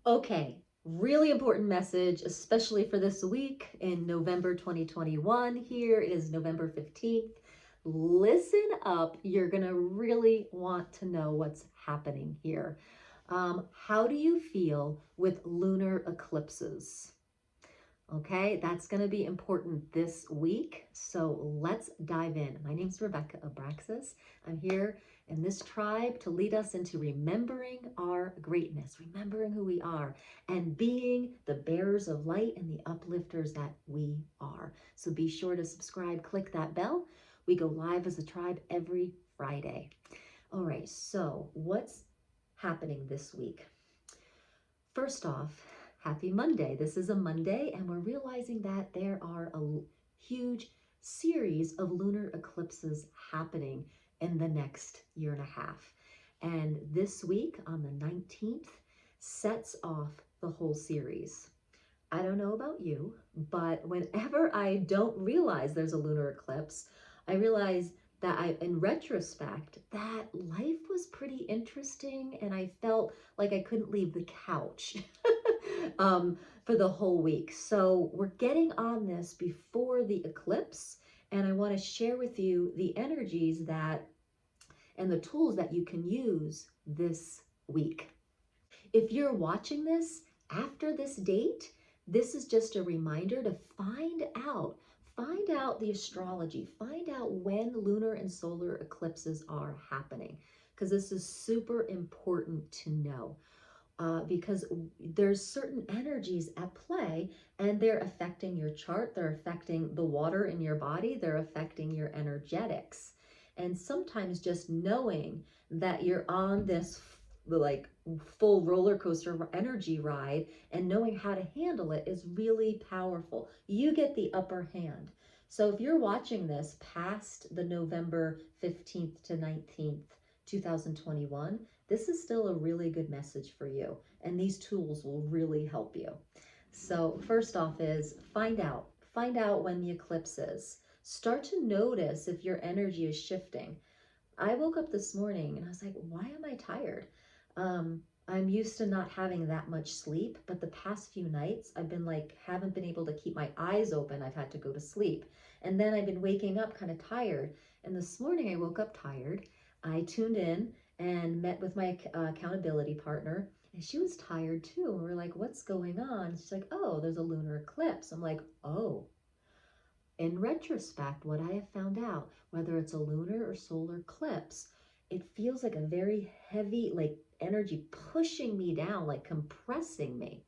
Okay, really important message, especially for this week in November 2021. Here it is November 15th. Listen up. You're going to really want to know what's happening here. How do you feel with lunar eclipses? Okay, that's going to be important this week. So let's dive in. My name's Rebecca Abraxas. I'm here in this tribe to lead us into remembering our greatness, remembering who we are, and being the bearers of light and the uplifters that we are. So be sure to subscribe, click that bell. We go live as a tribe every Friday. All right, so what's happening this week? First off, happy Monday. This is a Monday, and we're realizing that there are a huge series of lunar eclipses happening in the next year and a half. And this week on the 19th sets off the whole series. I don't know about you, but whenever I don't realize there's a lunar eclipse, I realize that in retrospect, that life was pretty interesting and I felt like I couldn't leave the couch for the whole week. So we're getting on this before the eclipse, and I want to share with you the energies that and the tools that you can use this week. If you're watching this after this date, this is just a reminder to find out the astrology, find out when lunar and solar eclipses are happening, because this is super important to know. Because there's certain energies at play and they're affecting your chart, they're affecting the water in your body, they're affecting your energetics. And sometimes just knowing that you're on this like full roller coaster energy ride and knowing how to handle it is really powerful. You get the upper hand. So if you're watching this past the November 15th to 19th, 2021, this is still a really good message for you, and these tools will really help you. So first off is find out when the eclipse is. Start to notice if your energy is shifting. I woke up this morning and I was like, why am I tired? I'm used to not having that much sleep, but the past few nights I've been like, haven't been able to keep my eyes open. I've had to go to sleep. And then I've been waking up kind of tired. And this morning I woke up tired. I tuned in and met with my accountability partner, and she was tired too. And we're like, what's going on? She's like, oh, there's a lunar eclipse. I'm like, oh. In retrospect, what I have found out, whether it's a lunar or solar eclipse, it feels like a very heavy, like energy pushing me down, like compressing me.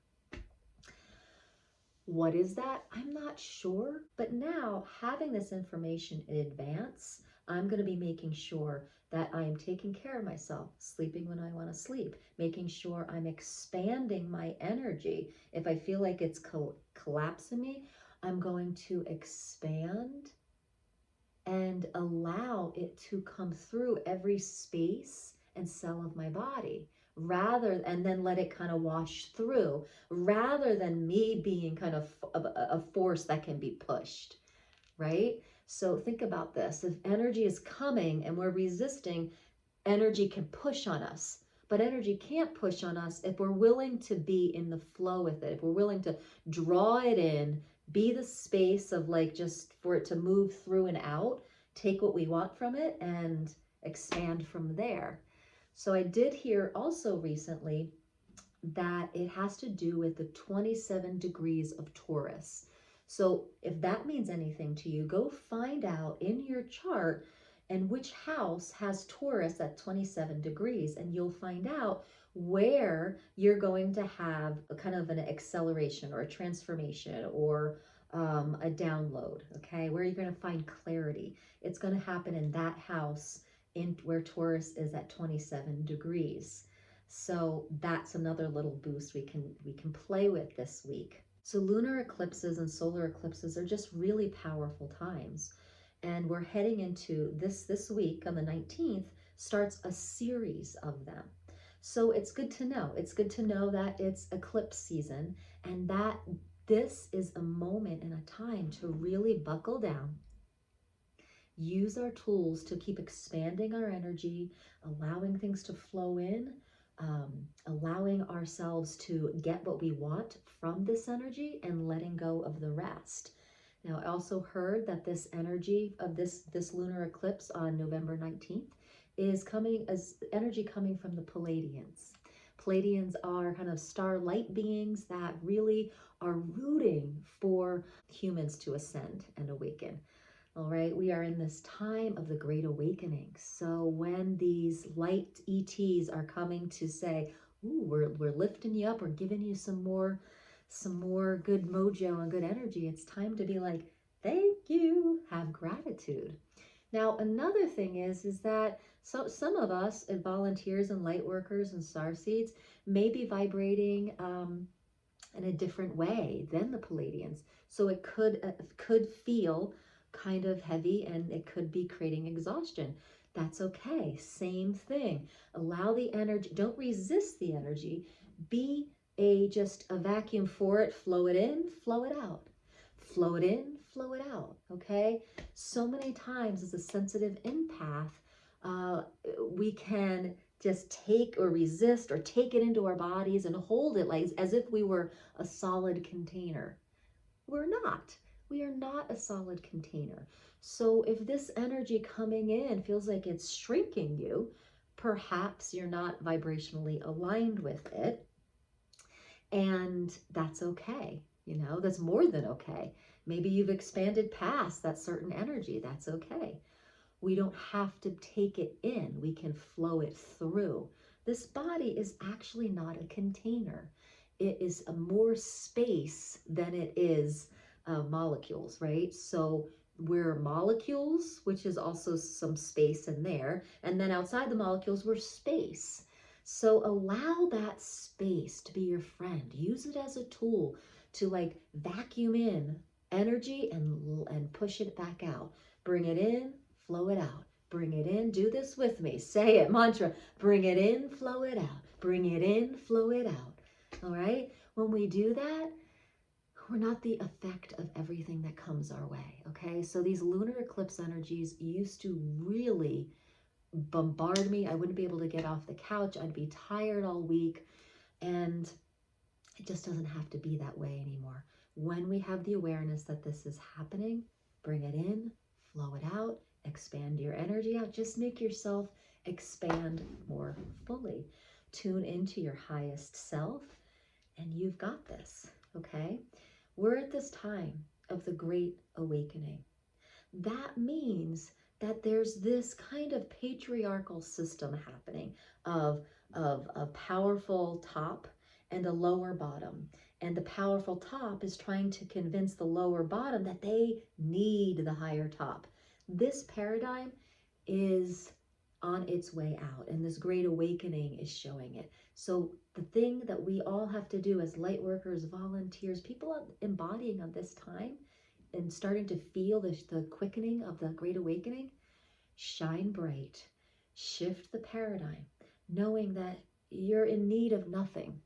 What is that? I'm not sure. But now, having this information in advance, I'm going to be making sure that I am taking care of myself, sleeping when I want to sleep, making sure I'm expanding my energy. If I feel like it's collapsing me, I'm going to expand and allow it to come through every space and cell of my body, and then let it kind of wash through, rather than me being kind of a force that can be pushed, right? So think about this. If energy is coming and we're resisting, energy can push on us. But energy can't push on us if we're willing to be in the flow with it, if we're willing to draw it in, be the space of like just for it to move through and out, take what we want from it and expand from there. So I did hear also recently that it has to do with the 27 degrees of Taurus. So if that means anything to you, go find out in your chart and which house has Taurus at 27 degrees, and you'll find out where you're going to have a kind of an acceleration or a transformation or a download, okay? Where you're going to find clarity. It's going to happen in that house in where Taurus is at 27 degrees. So that's another little boost we can play with this week. So lunar eclipses and solar eclipses are just really powerful times. And we're heading into this week on the 19th starts a series of them. So it's good to know. It's good to know that it's eclipse season and that this is a moment and a time to really buckle down, use our tools to keep expanding our energy, allowing things to flow in, allowing ourselves to get what we want from this energy and letting go of the rest. Now, I also heard that this energy of this lunar eclipse on November 19th is coming as energy coming from the Pleiadians. Pleiadians are kind of star light beings that really are rooting for humans to ascend and awaken. All right, we are in this time of the Great Awakening. So when these light ETs are coming to say, "Ooh, we're lifting you up, we're giving you some more good mojo and good energy," it's time to be like, "Thank you," have gratitude. Now, another thing is that some of us, volunteers and light workers and star seeds, may be vibrating in a different way than the Pleiadians. So it could feel kind of heavy and it could be creating exhaustion. That's okay. Same thing. Allow the energy. Don't resist the energy. Be just a vacuum for it. Flow it in, flow it out. Flow it in, flow it out. Okay. So many times as a sensitive empath, we can just take or resist or take it into our bodies and hold it like as if we were a solid container. We're not. We are not a solid container. So if this energy coming in feels like it's shrinking you, perhaps you're not vibrationally aligned with it. And that's okay. That's more than okay. Maybe you've expanded past that certain energy. That's okay. We don't have to take it in. We can flow it through. This body is actually not a container. It is a more space than it is molecules, right? So we're molecules, which is also some space in there. And then outside the molecules, we're space. So allow that space to be your friend. Use it as a tool to like vacuum in energy and push it back out. Bring it in, flow it out. Bring it in. Do this with me. Say it. Mantra. Bring it in, flow it out. Bring it in, flow it out. All right? When we do that, we're not the effect of everything that comes our way. Okay? So these lunar eclipse energies used to really bombard me. I wouldn't be able to get off the couch. I'd be tired all week. And it just doesn't have to be that way anymore. When we have the awareness that this is happening, bring it in, flow it out, expand your energy out. Just make yourself expand more fully. Tune into your highest self, and you've got this, okay? We're at this time of the Great Awakening. That means that there's this kind of patriarchal system happening of a powerful top and a lower bottom. And the powerful top is trying to convince the lower bottom that they need the higher top. This paradigm is on its way out, and this Great Awakening is showing it. So the thing that we all have to do as light workers, volunteers, people embodying of this time and starting to feel the quickening of the Great Awakening, shine bright, shift the paradigm, knowing that you're in need of nothing.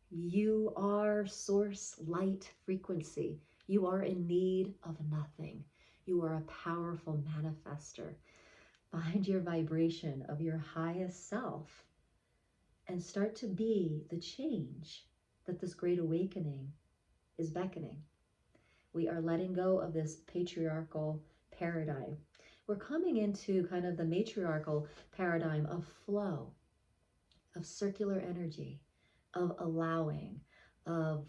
You are source light frequency. You are in need of nothing. You are a powerful manifester. Find your vibration of your highest self and start to be the change that this Great Awakening is beckoning. We are letting go of this patriarchal paradigm. We're coming into kind of the matriarchal paradigm of flow, of circular energy, of allowing, of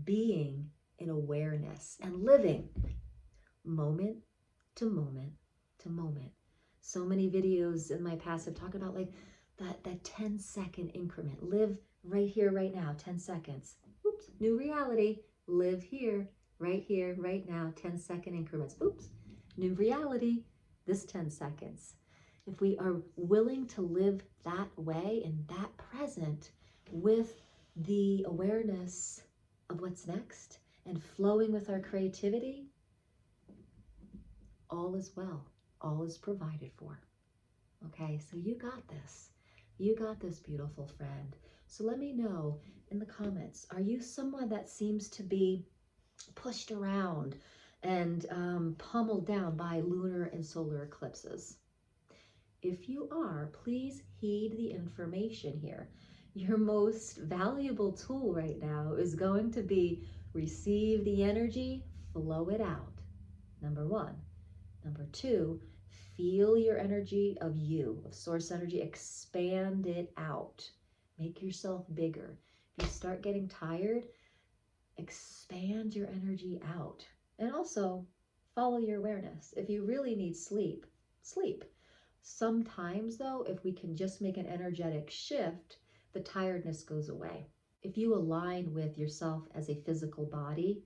being in awareness and living moment to moment to moment. So many videos in my past have talked about like that 10-second increment. Live right here, right now, 10 seconds. Oops, new reality. Live here, right now, 10-second increments. Oops, new reality, this 10 seconds. If we are willing to live that way in that present with the awareness of what's next and flowing with our creativity, all is well, all is provided for. Okay, so you got this. You got this, beautiful friend. So let me know in the comments, are you someone that seems to be pushed around and pummeled down by lunar and solar eclipses? If you are, please heed the information here. Your most valuable tool right now is going to be receive the energy, flow it out. Number one. Number two, feel your energy of you, of source energy, expand it out. Make yourself bigger. If you start getting tired, expand your energy out. And also follow your awareness. If you really need sleep, sleep. Sometimes though, if we can just make an energetic shift, the tiredness goes away. If you align with yourself as a physical body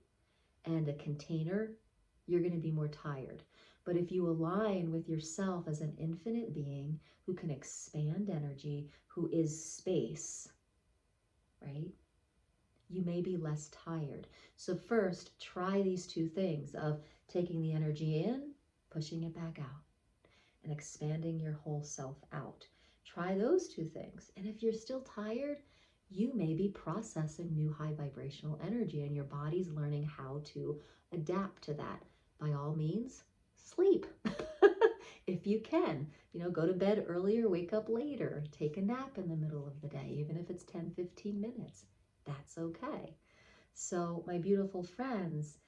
and a container, you're going to be more tired. But if you align with yourself as an infinite being who can expand energy, who is space, right? You may be less tired. So first, try these two things of taking the energy in, pushing it back out, and expanding your whole self out. Try those two things. And if you're still tired, you may be processing new high vibrational energy and your body's learning how to adapt to that. By all means, sleep. If you can, go to bed earlier, wake up later, take a nap in the middle of the day, even if it's 10, 15 minutes, that's okay. So my beautiful friends,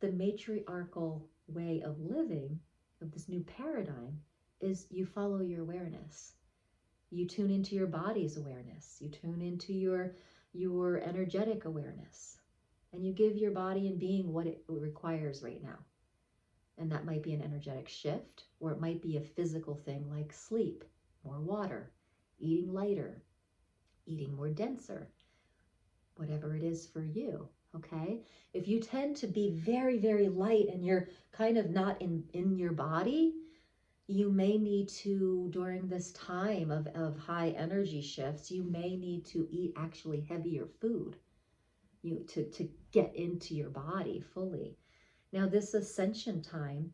the matriarchal way of living, of this new paradigm, is you follow your awareness. You tune into your body's awareness. You tune into your energetic awareness. And you give your body and being what it requires right now. And that might be an energetic shift, or it might be a physical thing like sleep, more water, eating lighter, eating more denser, whatever it is for you, okay? If you tend to be very, very light and you're kind of not in your body, you may need to, during this time of high energy shifts, you may need to eat actually heavier food to get into your body fully. Now, this ascension time,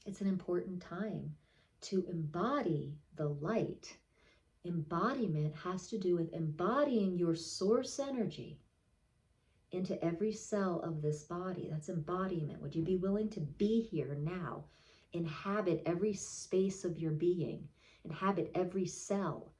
it's an important time to embody the light. Embodiment has to do with embodying your source energy into every cell of this body. That's embodiment. Would you be willing to be here now? Inhabit every space of your being. Inhabit every cell.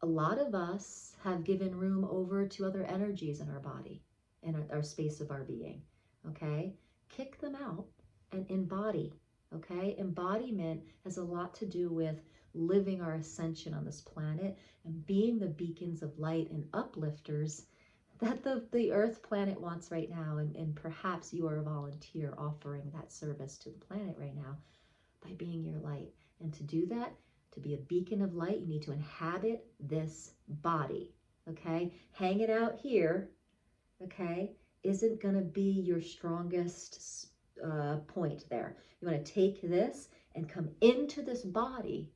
A lot of us have given room over to other energies in our body and our space of our being. Okay? Kick them out and embody. Okay? Embodiment has a lot to do with living our ascension on this planet and being the beacons of light and uplifters that the Earth planet wants right now. And perhaps you are a volunteer offering that service to the planet right now by being your light. And to do that, to be a beacon of light, you need to inhabit this body. Okay? Hanging out here, okay, isn't going to be your strongest point there. You want to take this and come into this body.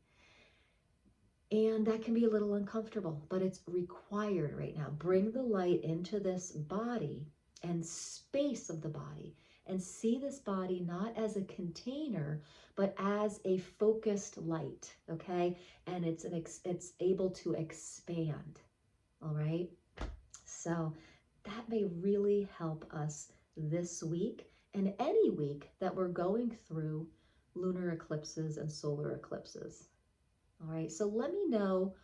And that can be a little uncomfortable, but it's required right now. Bring the light into this body and space of the body and see this body not as a container, but as a focused light, okay? And it's able to expand, all right? So that may really help us this week and any week that we're going through lunar eclipses and solar eclipses. All right, so let me know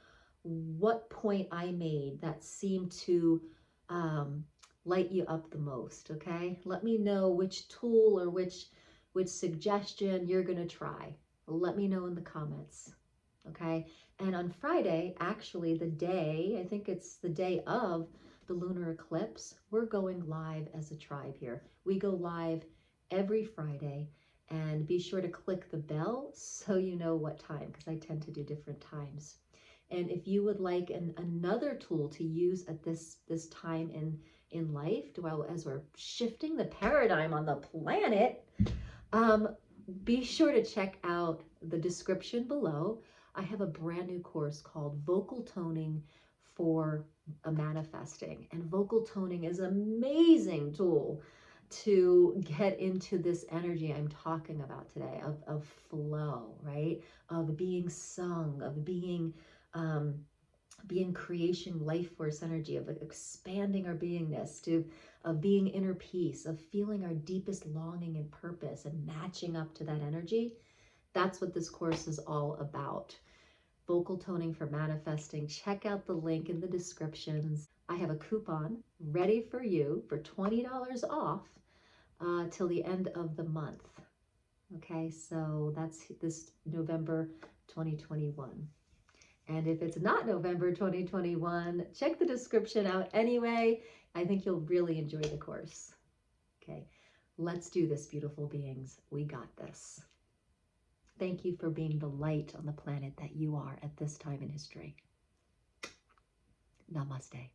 what point I made that seemed to light you up the most, okay? Let me know which tool or which suggestion you're gonna try. Let me know in the comments, okay? And on Friday, actually the day, I think it's the day of the lunar eclipse, we're going live as a tribe here. We go live every Friday. And be sure to click the bell so you know what time, because I tend to do different times. And if you would like another tool to use at this time in life, well, as we're shifting the paradigm on the planet, be sure to check out the description below. I have a brand new course called Vocal Toning for Manifesting. And vocal toning is an amazing tool to get into this energy I'm talking about today of flow, right? Of being sung, of being creation, life force energy, of expanding our beingness, of being inner peace, of feeling our deepest longing and purpose and matching up to that energy. That's what this course is all about. Vocal toning for manifesting. Check out the link in the descriptions. I have a coupon ready for you for $20 off till the end of the month. Okay, so that's this November 2021. And if it's not November 2021, check the description out anyway. I think you'll really enjoy the course. Okay, let's do this, beautiful beings. We got this. Thank you for being the light on the planet that you are at this time in history. Namaste.